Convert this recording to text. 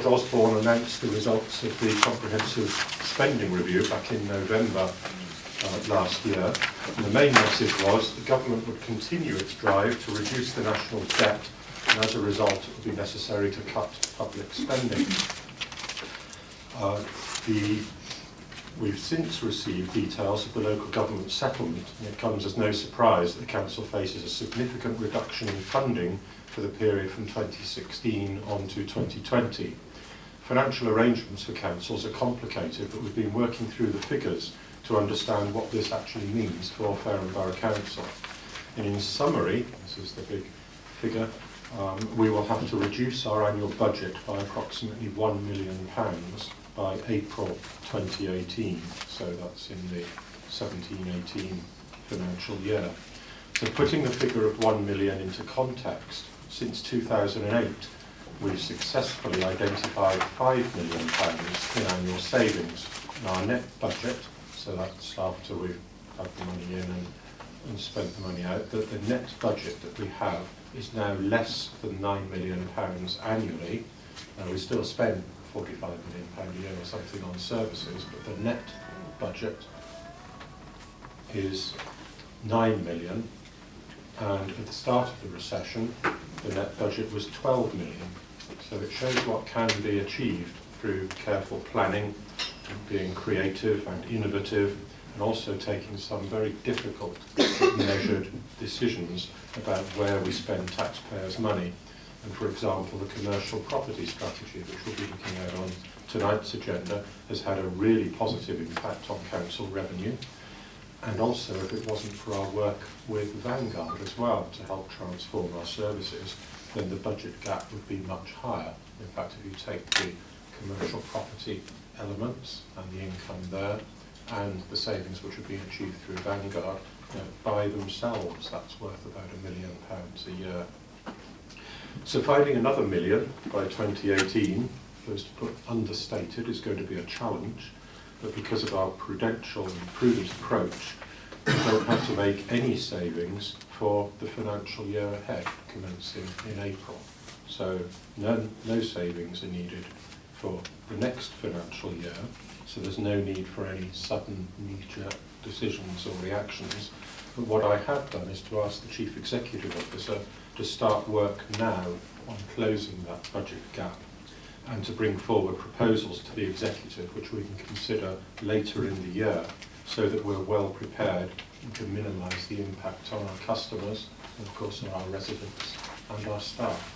Osborne announced the results of the comprehensive spending review back in November last year. And the main message was the government would continue its drive to reduce the national debt, and as a result it would be necessary to cut public spending. We've since received details of the local government settlement, and it comes as no surprise that the council faces a significant reduction in funding for the period from 2016 on to 2020. Financial arrangements for councils are complicated, but we've been working through the figures to understand what this actually means for Fareham Borough Council. And in summary, this is the big figure, we will have to reduce our annual budget by approximately £1 million by April 2018, so that's in the 17-18 financial year. So putting the figure of 1 million into context, since 2008 we've successfully identified £5 million in annual savings. And our net budget, so that's after we've had the money in and spent the money out, that the net budget that we have is now less than £9 million annually. Now we still spend £45 million a year or something on services, but the net budget is 9 million, and at the start of the recession the net budget was 12 million. So it shows what can be achieved through careful planning, and being creative and innovative, and also taking some very difficult measured decisions about where we spend taxpayers' money. And for example, the commercial property strategy, which we'll be looking at on tonight's agenda, has had a really positive impact on council revenue. And also, if it wasn't for our work with Vanguard as well to help transform our services, then the budget gap would be much higher. In fact, if you take the commercial property elements and the income there, and the savings which have been achieved through Vanguard, by themselves, that's worth about £1 million a year. So finding another million by 2018, those to put understated, is going to be a challenge, but because of our prudential and prudent approach, we don't have to make any savings for the financial year ahead, commencing in April. So no savings are needed for the next financial year, so there's no need for any sudden knee-jerk decisions or reactions. But what I have done is to ask the Chief Executive Officer to start work now on closing that budget gap, and to bring forward proposals to the Executive which we can consider later in the year, so that we're well prepared and can minimise the impact on our customers and of course on our residents and our staff.